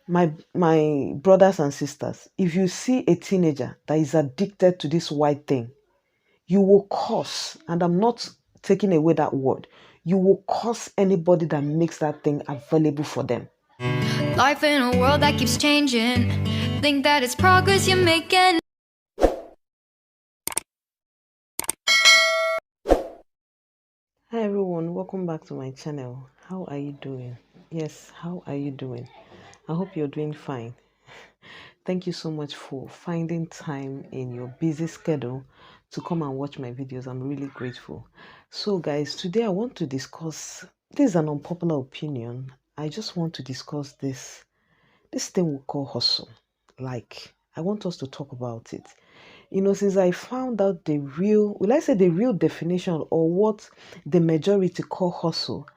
My brothers and sisters, if you see a teenager that is addicted to this white thing, you will curse, and I'm not taking away that word. You will curse anybody that makes that thing available for them. Life in a world that keeps changing. Think that it's progress you're making. Hi everyone, welcome back to my channel. How are you doing? Yes, how are you doing? I hope you're doing fine. Thank you so much for finding time in your busy schedule to come and watch my videos. I'm really grateful. So guys, today I want to discuss, this is an unpopular opinion. I just want to discuss this thing we call hustle. Like, I want us to talk about it. Since I found out the real, will I say the real definition or what the majority call hustle,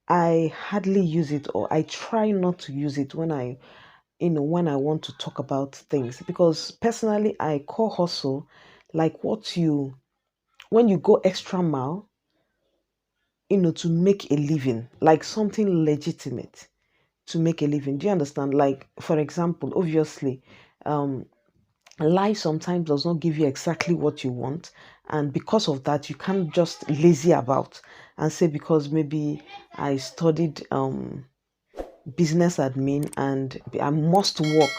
I hardly use it, or I try not to use it when I want to talk about things, because personally I call hustle like when you go extra mile, to make a living, like something legitimate to make a living. Do you understand? Like, for example, obviously, um, life sometimes does not give you exactly what you want, and because of that, you can't just lazy about and say, because maybe I studied business admin and I must work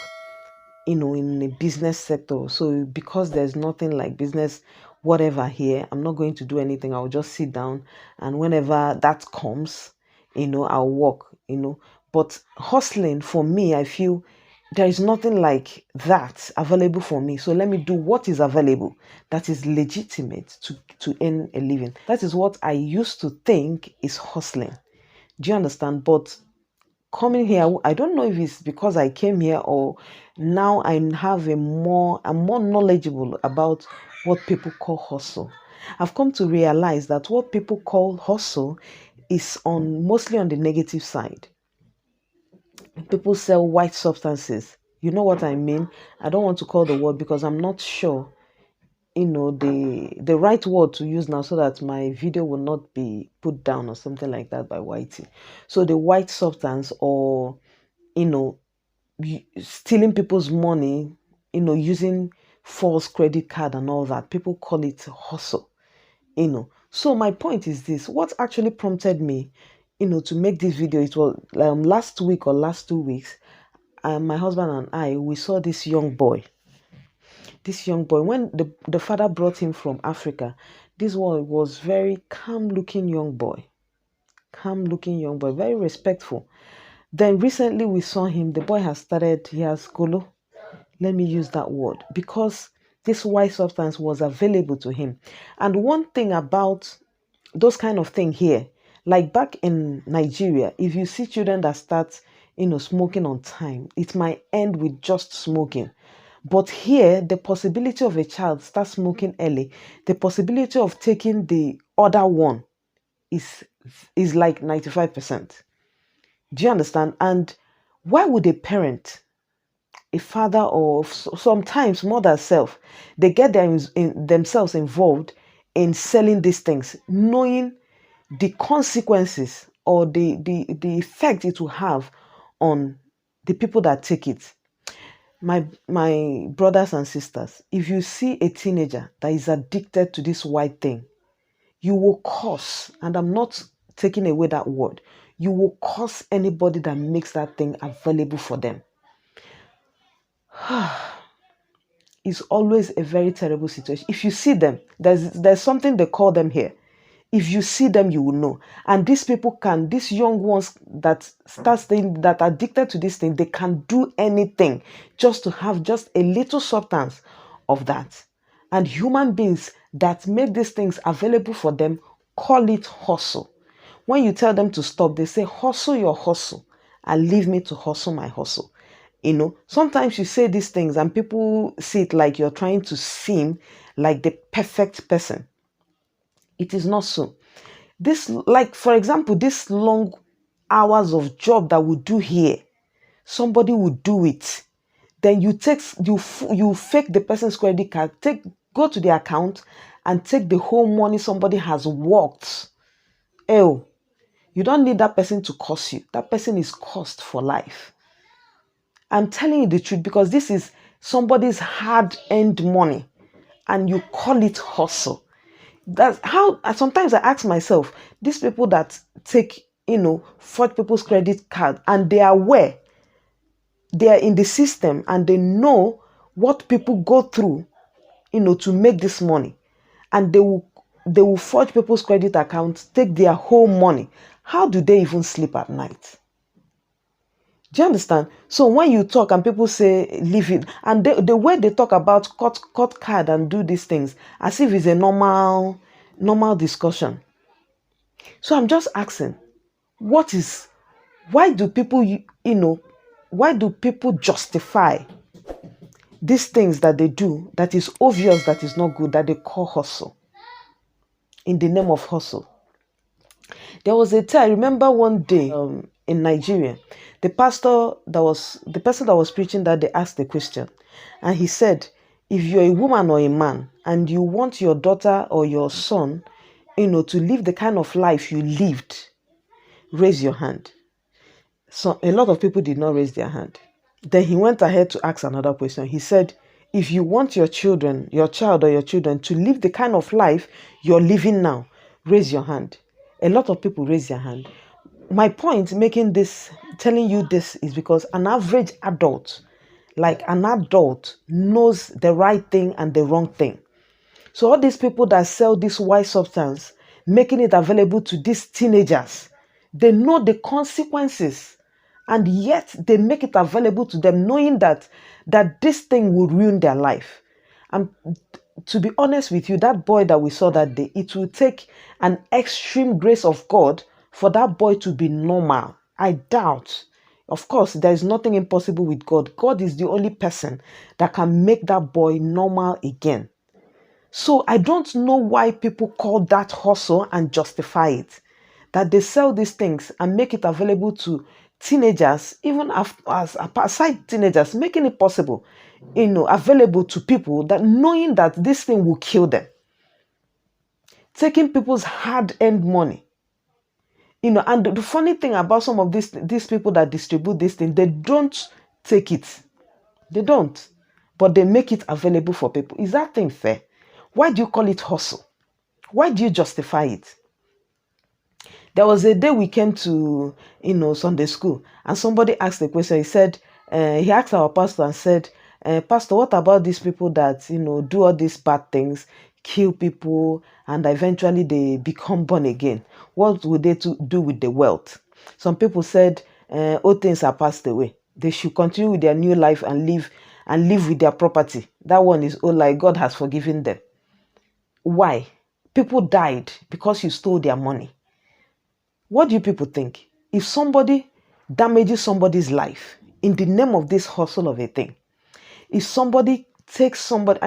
in a business sector. So because there's nothing like business, whatever here, I'm not going to do anything. I'll just sit down, and whenever that comes, I'll work. But hustling for me, I feel there is nothing like that available for me. So let me do what is available that is legitimate to earn a living. That is what I used to think is hustling. Do you understand? But coming here, I don't know if it's because I came here or now I'm more knowledgeable about what people call hustle. I've come to realize that what people call hustle is on mostly on the negative side. People sell white substances. You know what I mean? I don't want to call the word because I'm not sure the right word to use now, so that my video will not be put down or something like that by Whitey. So the white substance, or you know stealing people's money, using false credit card and all that. People call it hustle. So my point is this: what actually prompted me, to make this video? It was last week or last 2 weeks. My husband and I, we saw this young boy. This young boy, when the father brought him from Africa, this one was very calm looking young boy, very respectful. Then recently we saw him. The boy he has golo. Let me use that word, because this white substance was available to him. And one thing about those kind of thing here, like back in Nigeria, if you see children that start, smoking on time, it might end with just smoking. But here, the possibility of a child start smoking early, the possibility of taking the other one is is like 95%. Do you understand? And why would a parent, a father, or sometimes mother self, they get themselves involved in selling these things, knowing the consequences or the effect it will have on the people that take it? My brothers and sisters, if you see a teenager that is addicted to this white thing, you will curse, and I'm not taking away that word. You will curse anybody that makes that thing available for them. Is always a very terrible situation. If you see them, there's something they call them here. If you see them, you will know. And these young ones that that are addicted to this thing, they can do anything just to have just a little substance of that. And human beings that make these things available for them call it hustle. When you tell them to stop, they say, hustle your hustle and leave me to hustle my hustle. Sometimes you say these things and people see it like you're trying to seem like the perfect person. It is not so. This, like, for example, this long hours of job that we do here, somebody will do it. Then you fake the person's credit card, go to the account and take the whole money somebody has worked. Oh, you don't need that person to curse you. That person is cursed for life. I'm telling you the truth because this is somebody's hard-earned money and you call it hustle. That's how sometimes I ask myself, these people that take, forge people's credit card and they are aware, they are in the system and they know what people go through, to make this money. And they will forge people's credit accounts, take their whole money. How do they even sleep at night? Do you understand? So when you talk and people say leave it, and the way they talk about cut card and do these things as if it's a normal discussion. So I'm just asking, why do people why do people justify these things that they do that is obvious that is not good, that they call hustle, in the name of hustle? There was a time, I remember one day in Nigeria, the person that was preaching that they asked the question, and he said, if you're a woman or a man and you want your daughter or your son, to live the kind of life you lived, raise your hand. So a lot of people did not raise their hand. Then he went ahead to ask another question. He said, if you want your child or your children to live the kind of life you're living now, raise your hand. A lot of people raise their hand. My point telling you this is because an average adult, like an adult, knows the right thing and the wrong thing. So all these people that sell this white substance, making it available to these teenagers, they know the consequences, and yet they make it available to them knowing that this thing will ruin their life. And to be honest with you, that boy that we saw that day, it will take an extreme grace of God for that boy to be normal. I doubt. Of course, there is nothing impossible with God. God is the only person that can make that boy normal again. So I don't know why people call that hustle and justify it. That they sell these things and make it available to teenagers, even aside teenagers, making it possible, available to people, that knowing that this thing will kill them. Taking people's hard-earned money. And the funny thing about some of these people that distribute this thing, they don't take it. They don't. But they make it available for people. Is that thing fair? Why do you call it hustle? Why do you justify it? There was a day we came to, Sunday school, and somebody asked the question. He said, he asked our pastor and said, Pastor, what about these people that, do all these bad things, kill people, and eventually they become born again? What would they do with the wealth? Some people said, all things are passed away. They should continue with their new life and live with their property. That one is all, like God has forgiven them. Why? People died because you stole their money. What do you people think? If somebody damages somebody's life in the name of this hustle of a thing, if somebody takes somebody,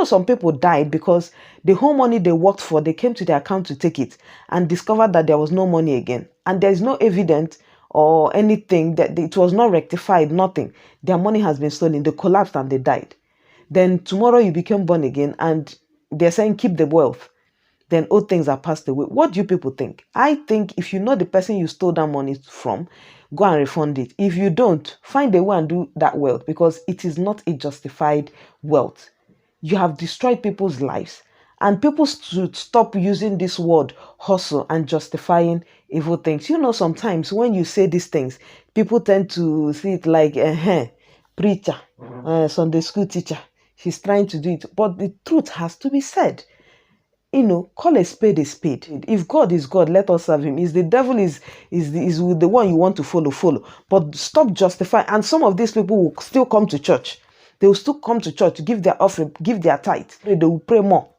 some people died because the whole money they worked for, they came to their account to take it and discovered that there was no money again. And there is no evidence or anything that it was not rectified, nothing. Their money has been stolen. They collapsed and they died. Then tomorrow you became born again and they're saying keep the wealth. Then all things are passed away. What do you people think? I think if you know the person you stole that money from, go and refund it. If you don't, find a way and do that wealth, because it is not a justified wealth. You have destroyed people's lives. And people should stop using this word hustle and justifying evil things. Sometimes when you say these things, people tend to see it like, preacher, Sunday school teacher. She's trying to do it. But the truth has to be said. Call a spade a spade. If God is God, let us serve him. If the devil is the one you want to follow. But stop justifying. And some of these people will still come to church. They will still come to church, give their offering, give their tithe. They will pray more,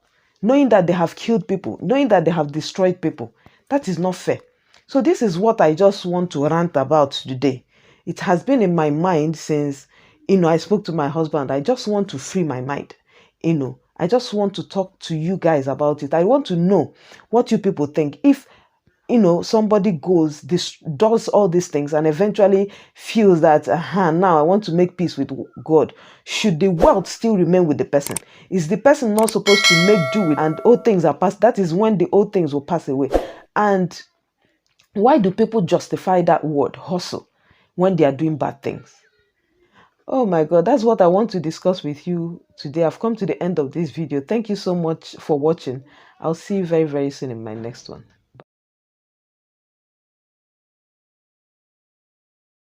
knowing that they have killed people, knowing that they have destroyed people. That is not fair. So this is what I just want to rant about today. It has been in my mind since, I spoke to my husband. I just want to free my mind, I just want to talk to you guys about it. I want to know what you people think. If, somebody does all these things and eventually feels that, now I want to make peace with God, should the wealth still remain with the person? Is the person not supposed to make do with, and old things are past? That is when the old things will pass away. And why do people justify that word, hustle, when they are doing bad things? Oh my God, that's what I want to discuss with you today. I've come to the end of this video. Thank you so much for watching. I'll see you very, very soon in my next one.